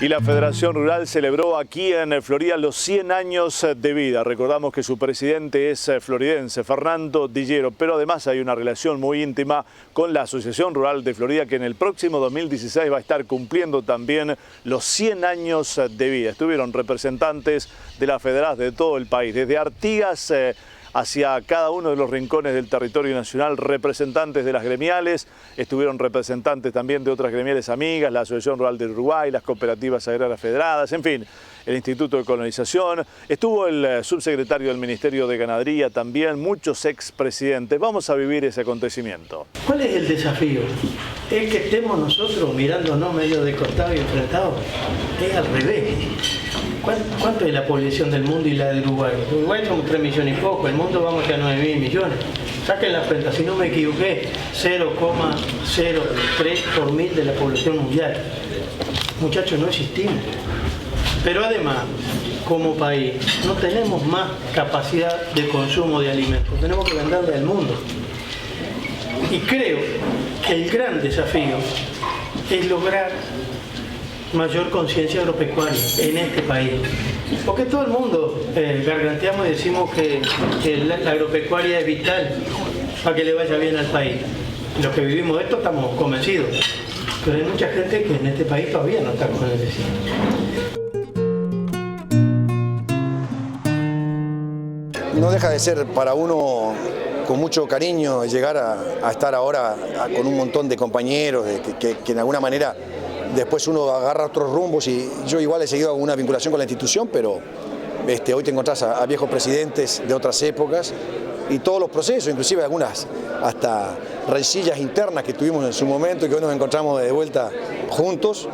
Y la Federación Rural celebró aquí en Florida los 100 años de vida. Recordamos que su presidente es floridense, Fernando Dillero, pero además hay una relación muy íntima con la Asociación Rural de Florida, que en el próximo 2016 va a estar cumpliendo también los 100 años de vida. Estuvieron representantes de la Federación de todo el país, desde Artigas hacia cada uno de los rincones del territorio nacional, representantes de las gremiales, estuvieron representantes también de otras gremiales amigas, la Asociación Rural de Uruguay, las cooperativas agrarias federadas, en fin, el Instituto de Colonización, estuvo el subsecretario del Ministerio de Ganadería también, muchos expresidentes. Vamos a vivir ese acontecimiento. ¿Cuál es el desafío? Es que estemos nosotros mirándonos medio de costado y enfrentados. Es al revés. ¿Cuánto es la población del mundo y la de Uruguay? Uruguay somos 3 millones y poco, el mundo vamos a 9.000 millones. Saquen la cuenta, si no me equivoqué, 0,03 por mil de la población mundial. Muchachos, no existimos. Pero además, como país, no tenemos más capacidad de consumo de alimentos, tenemos que venderle al mundo. Y creo que el gran desafío es lograr mayor conciencia agropecuaria en este país. Porque todo el mundo garganteamos y decimos que la agropecuaria es vital para que le vaya bien al país. Los que vivimos esto estamos convencidos. Pero hay mucha gente que en este país todavía no está convencida. No deja de ser para uno con mucho cariño llegar a estar ahora con un montón de compañeros que de alguna manera después uno agarra otros rumbos, y yo igual he seguido una vinculación con la institución, pero hoy te encontrás a viejos presidentes de otras épocas y todos los procesos, inclusive algunas hasta rencillas internas que tuvimos en su momento y que hoy nos encontramos de vuelta juntos.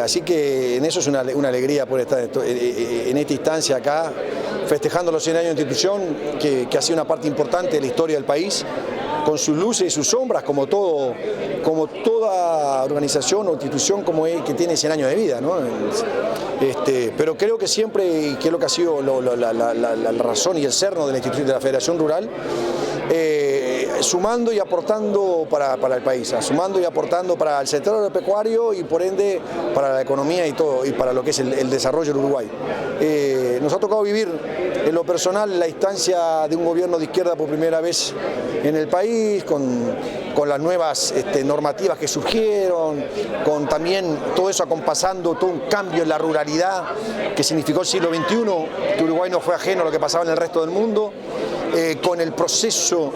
Así que en eso es una alegría por estar en esta instancia acá, festejando los 100 años de institución, que ha sido una parte importante de la historia del país, con sus luces y sus sombras, como toda organización o institución que tiene 100 años de vida, ¿no? Pero creo que siempre, y que es lo que ha sido la razón y el cerno de la Federación Rural, sumando y aportando para el país, sumando y aportando para el sector agropecuario y por ende para la economía y todo, y para lo que es el desarrollo del Uruguay. Nos ha tocado vivir en lo personal la instancia de un gobierno de izquierda por primera vez en el país, con las nuevas normativas que surgieron, con también todo eso acompasando todo un cambio en la ruralidad que significó el siglo XXI, que Uruguay no fue ajeno a lo que pasaba en el resto del mundo, con el proceso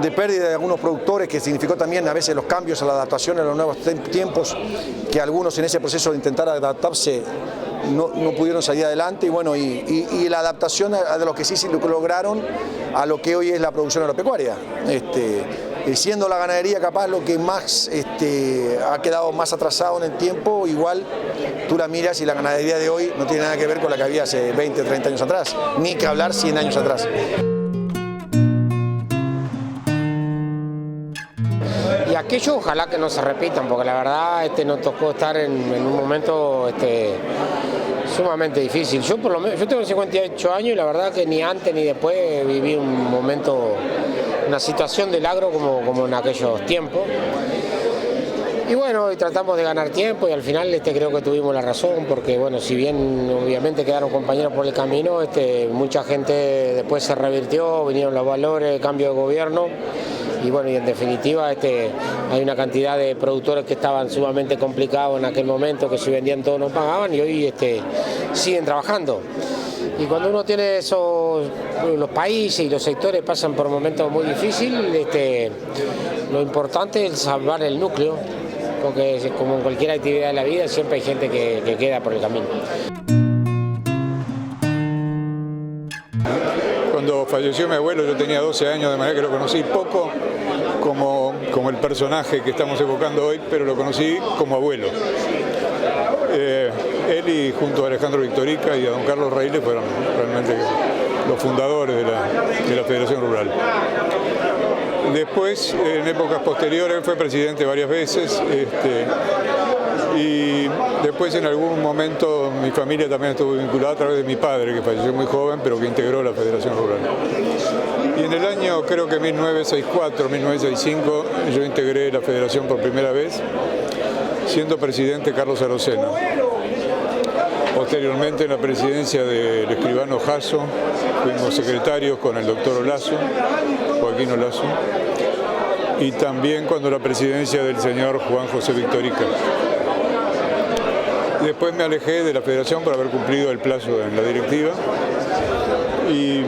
de pérdida de algunos productores que significó también a veces los cambios a la adaptación a los nuevos tiempos, que algunos en ese proceso de intentar adaptarse no pudieron salir adelante, y bueno, y la adaptación de lo que sí lograron a lo que hoy es la producción agropecuaria. Siendo la ganadería capaz lo que más ha quedado más atrasado en el tiempo, igual tú la miras y la ganadería de hoy no tiene nada que ver con la que había hace 20, 30 años atrás, ni que hablar 100 años atrás. Y aquello ojalá que no se repitan, porque la verdad nos tocó estar en un momento sumamente difícil. Yo tengo 58 años y la verdad que ni antes ni después viví un momento, una situación del agro como en aquellos tiempos. Y bueno, y tratamos de ganar tiempo y al final creo que tuvimos la razón, porque bueno, si bien obviamente quedaron compañeros por el camino, mucha gente después se revirtió, vinieron los valores, cambio de gobierno. Y bueno, y en definitiva hay una cantidad de productores que estaban sumamente complicados en aquel momento, que si vendían todo no pagaban, y hoy siguen trabajando. Y cuando uno tiene los países y los sectores pasan por momentos muy difíciles, lo importante es salvar el núcleo, porque como en cualquier actividad de la vida siempre hay gente que queda por el camino. Cuando falleció mi abuelo yo tenía 12 años, de manera que lo conocí poco como el personaje que estamos evocando hoy, pero lo conocí como abuelo. Él y junto a Alejandro Victorica y a don Carlos Reilly fueron realmente los fundadores de la Federación Rural. Después, en épocas posteriores, fue presidente varias veces, y después en algún momento mi familia también estuvo vinculada a través de mi padre, que falleció muy joven, pero que integró la Federación Rural. Y en el año, creo que 1964, 1965, yo integré la Federación por primera vez, siendo presidente Carlos Arocena. Posteriormente en la presidencia del escribano Jasso, fuimos secretarios con el doctor Olazo, Joaquín Olazo, y también cuando la presidencia del señor Juan José Victorica. Después me alejé de la federación por haber cumplido el plazo en la directiva y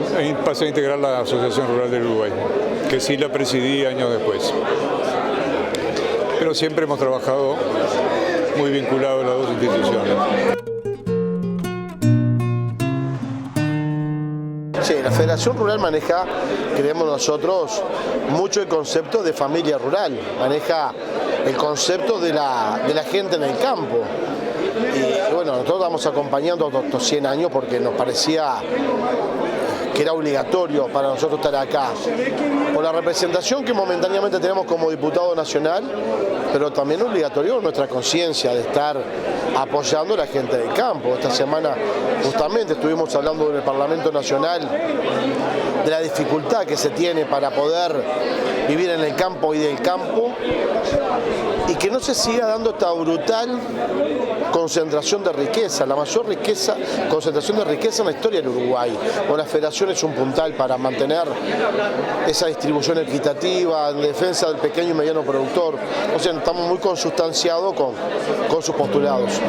pasé a integrar la Asociación Rural del Uruguay, que sí la presidí años después. Pero siempre hemos trabajado muy vinculados a las dos instituciones. Sí, la Federación Rural maneja, creemos nosotros, mucho el concepto de familia rural, maneja el concepto de la gente en el campo. Y bueno, nosotros estamos acompañando estos 100 años porque nos parecía que era obligatorio para nosotros estar acá, por la representación que momentáneamente tenemos como diputado nacional, pero también obligatorio nuestra conciencia de estar apoyando a la gente del campo. Esta semana justamente estuvimos hablando en el Parlamento Nacional de la dificultad que se tiene para poder vivir en el campo y del campo, y que no se siga dando esta brutal concentración de riqueza, la mayor concentración de riqueza en la historia del Uruguay. La Federación es un puntal para mantener esa distribución equitativa en defensa del pequeño y mediano productor. O sea, estamos muy consustanciados con sus postulados.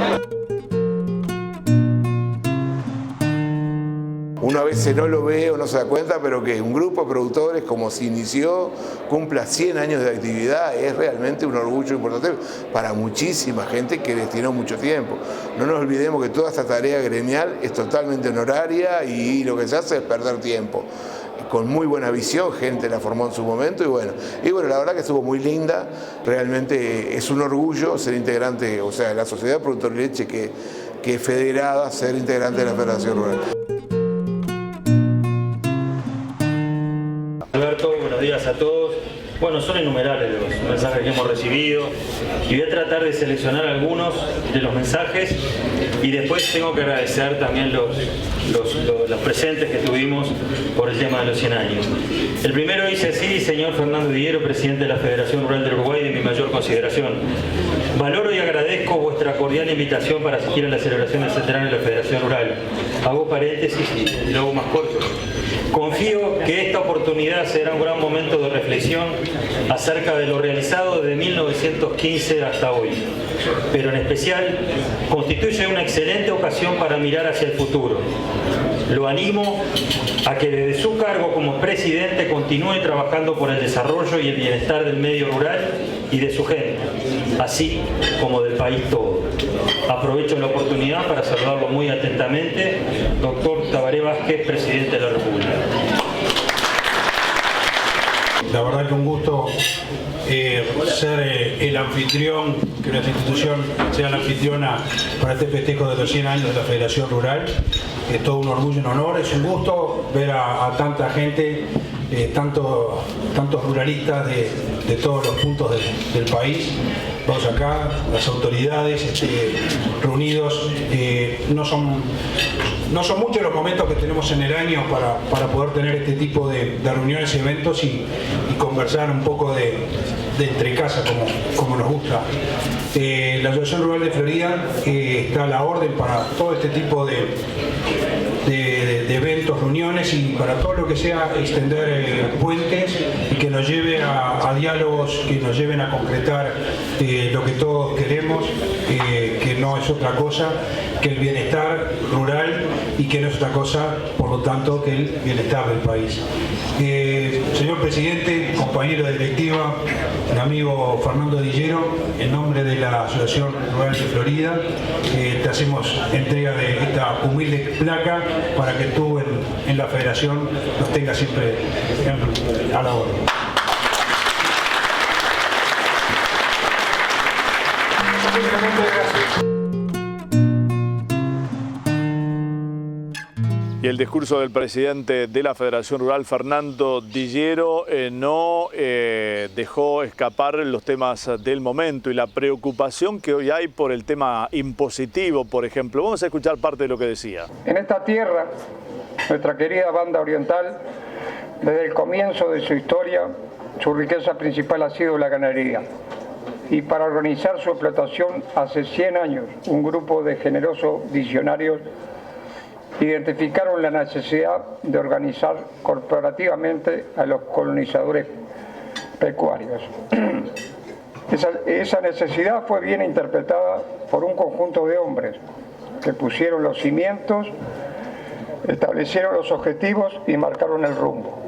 Uno a veces no lo ve o no se da cuenta, pero que un grupo de productores como se inició, cumpla 100 años de actividad, es realmente un orgullo importante para muchísima gente que destinó mucho tiempo. No nos olvidemos que toda esta tarea gremial es totalmente honoraria y lo que se hace es perder tiempo. Con muy buena visión, gente la formó en su momento y bueno, la verdad que estuvo muy linda, realmente es un orgullo ser integrante, o sea, de la Sociedad Productor de Leche que es federada, ser integrante de la Federación Rural. Alberto, buenos días a todos. Bueno, son innumerables los mensajes que hemos recibido y voy a tratar de seleccionar algunos de los mensajes y después tengo que agradecer también los presentes que tuvimos por el tema de los 100 años. El primero dice así: señor Fernando Dillero, presidente de la Federación Rural del Uruguay, de mi mayor consideración. Valoro y agradezco vuestra cordial invitación para asistir a la celebración del centenario de la Federación Rural. Hago paréntesis y lo hago más corto. Confío que esta oportunidad será un gran momento de reflexión acerca de lo realizado desde 1915 hasta hoy, pero en especial constituye una excelente ocasión para mirar hacia el futuro. Lo animo a que desde su cargo como presidente continúe trabajando por el desarrollo y el bienestar del medio rural y de su gente, así como del país todo. Aprovecho la oportunidad para saludarlo muy atentamente, doctor Tabaré Vázquez, presidente de la República. La verdad que un gusto ser el anfitrión, que nuestra institución sea la anfitriona para este festejo de los 100 años de la Federación Rural. Es todo un orgullo y un honor, es un gusto ver a tanta gente, tantos ruralistas de todos los puntos del país. Vamos acá, las autoridades reunidos, no son muchos los momentos que tenemos en el año para poder tener este tipo de reuniones y eventos y conversar un poco de entre casa como nos gusta. La Asociación Rural de Florida está a la orden para todo este tipo de eventos, reuniones y para todo lo que sea extender puentes y que nos lleve a diálogos, que nos lleven a concretar lo que todos queremos, que no es otra cosa que el bienestar rural y que no es otra cosa, por lo tanto, que el bienestar del país. Señor presidente, compañero de directiva, el amigo Fernando Dillero, en nombre de la Asociación Rural de Florida, te hacemos entrega de esta humilde placa para que tú en la Federación nos tengas siempre a la orden. Y el discurso del presidente de la Federación Rural, Fernando Dillero, no dejó escapar los temas del momento y la preocupación que hoy hay por el tema impositivo, por ejemplo. Vamos a escuchar parte de lo que decía. En esta tierra, nuestra querida banda oriental, desde el comienzo de su historia, su riqueza principal ha sido la ganadería. y para organizar su explotación hace 100 años, un grupo de generosos visionarios identificaron la necesidad de organizar corporativamente a los colonizadores pecuarios. Esa necesidad fue bien interpretada por un conjunto de hombres que pusieron los cimientos, establecieron los objetivos y marcaron el rumbo.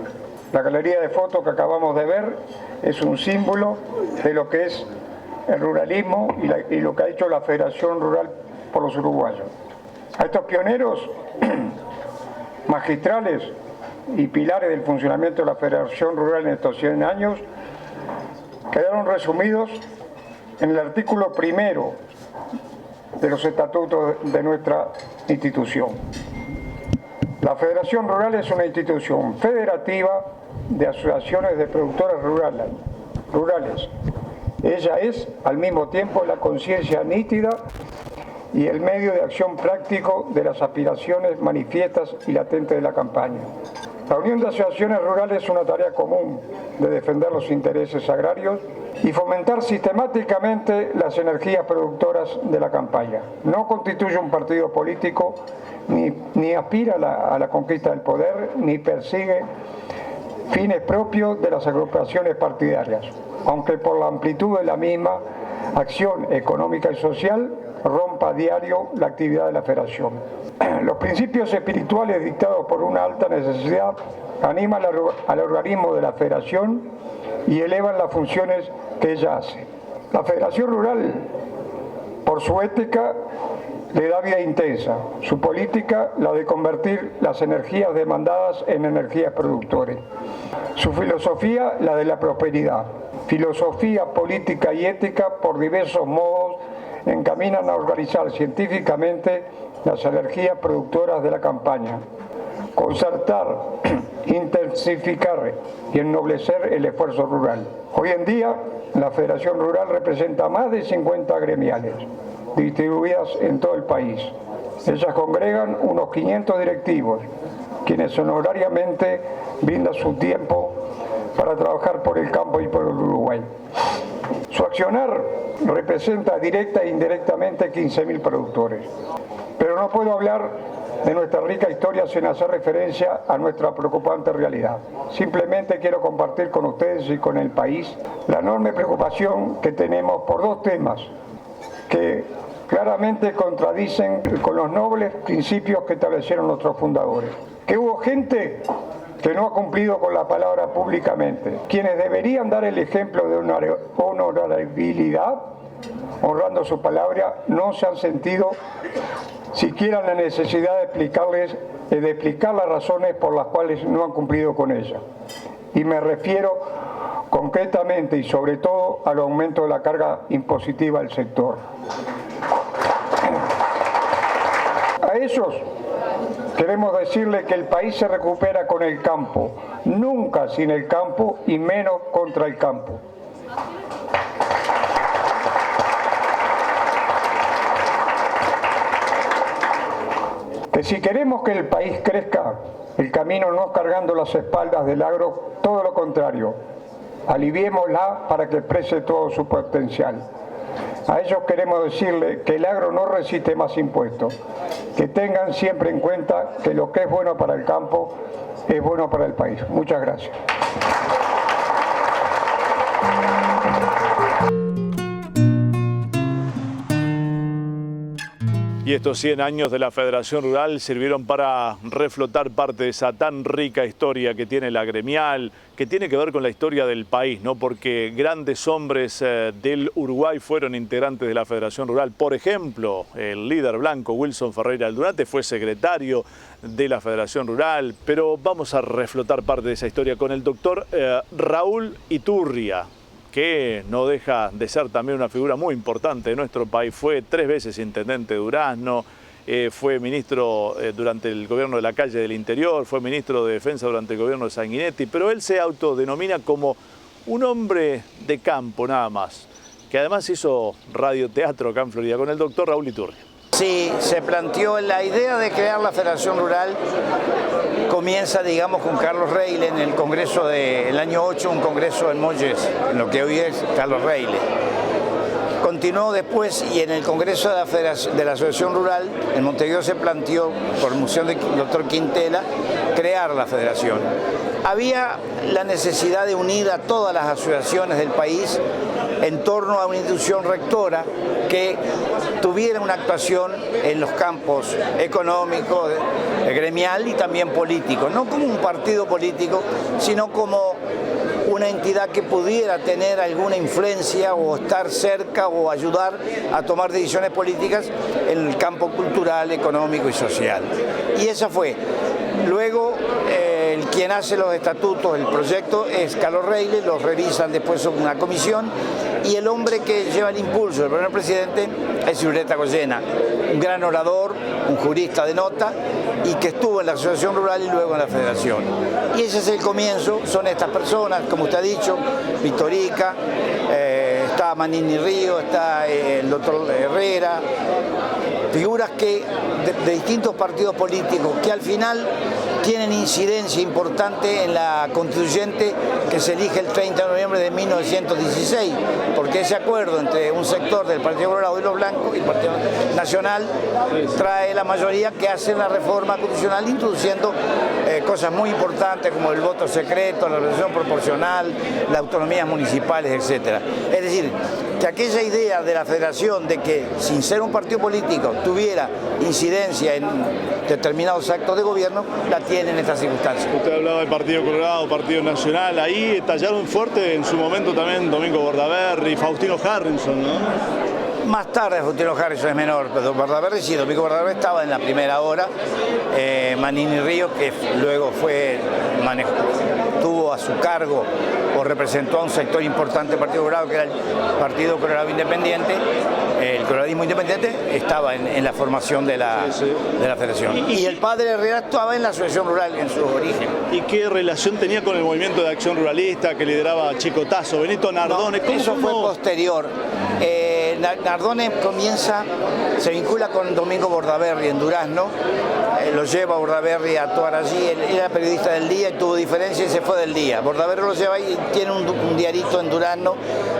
La galería de fotos que acabamos de ver es un símbolo de lo que es el ruralismo y lo que ha hecho la Federación Rural por los uruguayos. A estos pioneros magistrales y pilares del funcionamiento de la Federación Rural en estos 100 años quedaron resumidos en el artículo primero de los estatutos de nuestra institución. La Federación Rural es una institución federativa de asociaciones de productores rurales. Ella es, al mismo tiempo, la conciencia nítida y el medio de acción práctico de las aspiraciones manifiestas y latentes de la campaña. La Unión de Asociaciones Rurales es una tarea común de defender los intereses agrarios y fomentar sistemáticamente las energías productoras de la campaña. No constituye un partido político, ni aspira a la conquista del poder, ni persigue fines propios de las agrupaciones partidarias, aunque por la amplitud de la misma acción económica y social rompa a diario la actividad de la Federación. Los principios espirituales dictados por una alta necesidad animan al organismo de la Federación y elevan las funciones que ella hace. La Federación Rural, por su ética, le da vida intensa. Su política, la de convertir las energías demandadas en energías productores. Su filosofía, la de la prosperidad. Filosofía, política y ética, por diversos modos, encaminan a organizar científicamente las energías productoras de la campaña, concertar, intensificar y ennoblecer el esfuerzo rural. Hoy en día, la Federación Rural representa más de 50 gremiales, distribuidas en todo el país. Ellas congregan unos 500 directivos, quienes honorariamente brindan su tiempo para trabajar por el campo y por el Uruguay. Su accionar representa directa e indirectamente 15.000 productores. Pero no puedo hablar de nuestra rica historia sin hacer referencia a nuestra preocupante realidad. Simplemente quiero compartir con ustedes y con el país la enorme preocupación que tenemos por dos temas que claramente contradicen con los nobles principios que establecieron nuestros fundadores. Que hubo gente que no ha cumplido con la palabra públicamente. Quienes deberían dar el ejemplo de una honorabilidad, honrando su palabra, no se han sentido siquiera la necesidad de explicar las razones por las cuales no han cumplido con ella. Y me refiero concretamente y sobre todo al aumento de la carga impositiva del sector. A esos queremos decirle que el país se recupera con el campo, nunca sin el campo y menos contra el campo. Que si queremos que el país crezca, el camino no es cargando las espaldas del agro, todo lo contrario, aliviémosla para que exprese todo su potencial. A ellos queremos decirle que el agro no resiste más impuestos, que tengan siempre en cuenta que lo que es bueno para el campo es bueno para el país. Muchas gracias. Y estos 100 años de la Federación Rural sirvieron para reflotar parte de esa tan rica historia que tiene la gremial, que tiene que ver con la historia del país, ¿no? Porque grandes hombres del Uruguay fueron integrantes de la Federación Rural. Por ejemplo, el líder blanco Wilson Ferreira Aldunate fue secretario de la Federación Rural, pero vamos a reflotar parte de esa historia con el doctor Raúl Iturria, que no deja de ser también una figura muy importante de nuestro país. Fue 3 veces intendente de Durazno, fue ministro durante el gobierno de la Calle del Interior, fue ministro de Defensa durante el gobierno de Sanguinetti, pero él se autodenomina como un hombre de campo nada más, que además hizo radioteatro acá en Florida, con el doctor Raúl Iturria. Sí, se planteó la idea de crear la Federación Rural, comienza, digamos, con Carlos Reile en el Congreso del año 8, un congreso en Molles, en lo que hoy es Carlos Reile. continuó después y en el Congreso de la Asociación Rural en Montevideo se planteó, por moción del doctor Quintela, crear la federación. Había la necesidad de unir a todas las asociaciones del país en torno a una institución rectora que tuviera una actuación en los campos económico, gremial y también político, no como un partido político, sino como una entidad que pudiera tener alguna influencia o estar cerca o ayudar a tomar decisiones políticas en el campo cultural, económico y social. Y esa fue. Luego, quien hace los estatutos, el proyecto, es Carlos Reile, los revisan después una comisión, y el hombre que lleva el impulso del primer presidente es Violeta Goyena, un gran orador, un jurista de nota, y que estuvo en la Asociación Rural y luego en la Federación. Y ese es el comienzo, son estas personas, como usted ha dicho, Victorica, está Manini Río, está el doctor Herrera, figuras que de distintos partidos políticos que al final tienen incidencia importante en la constituyente que se elige el 30 de noviembre de 1916, porque ese acuerdo entre un sector del Partido Colorado y los blancos y el Partido Nacional trae la mayoría que hace la reforma constitucional introduciendo cosas muy importantes como el voto secreto, la representación proporcional, las autonomías municipales, etc. Es decir, que aquella idea de la federación de que sin ser un partido político tuviera incidencia en determinados actos de gobierno, la tiene en estas circunstancias. Usted hablaba del Partido Colorado, Partido Nacional, ahí estallaron fuerte en su momento también Domingo Bordaberry y Faustino Harrison, ¿no? Más tarde Faustino Harrison es menor, pero Bordaberry sí, Domingo Bordaberry estaba en la primera hora, Manini Río, que luego tuvo a su cargo o representó a un sector importante del Partido Colorado, que era el Partido Colorado Independiente, el coloradismo independiente, estaba en la formación de la federación. Y el padre Herrera estaba en la Asociación Rural en su origen. ¿Y qué relación tenía con el movimiento de acción ruralista que lideraba Chico Tazo, Benito Nardone? No, eso fue posterior. Nardone se vincula con Domingo Bordaberry en Durazno, lo lleva Bordaberry a actuar allí, él era periodista del Día y tuvo diferencia y se fue del Día. Bordaberry lo lleva y tiene un diarito en Durazno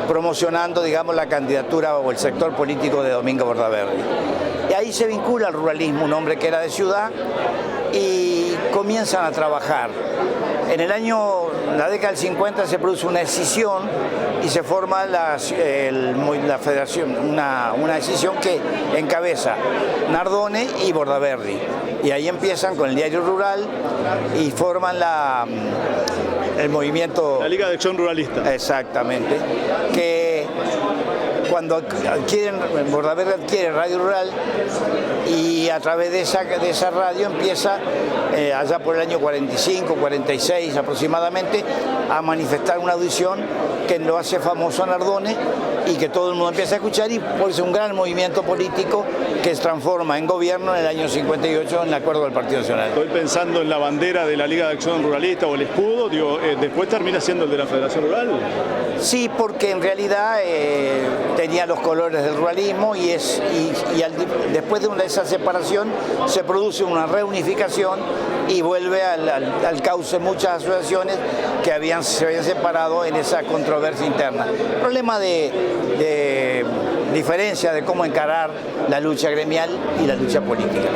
promocionando, digamos, la candidatura o el sector político de Domingo Bordaberry. Y ahí se vincula al ruralismo, un hombre que era de ciudad, y comienzan a trabajar. En la década del 50 se produce una escisión y se forma la federación, una escisión que encabeza Nardone y Bordaberry. Y ahí empiezan con el Diario Rural y forman el movimiento... La Liga de Acción Ruralista. Exactamente. Que cuando Bordaberry adquiere Radio Rural y a través de esa radio empieza, allá por el año 45, 46 aproximadamente, a manifestar una audición que lo hace famoso a Nardone y que todo el mundo empieza a escuchar, y por eso un gran movimiento político que se transforma en gobierno en el año 58 en el acuerdo del Partido Nacional. Estoy pensando en la bandera de la Liga de Acción Ruralista o el escudo, después termina siendo el de la Federación Rural. Sí, porque en realidad tenía los colores del ruralismo y después de esa separación se produce una reunificación y vuelve al cauce muchas asociaciones que se habían separado en esa controversia interna. Problema de diferencia de cómo encarar la lucha gremial y la lucha política.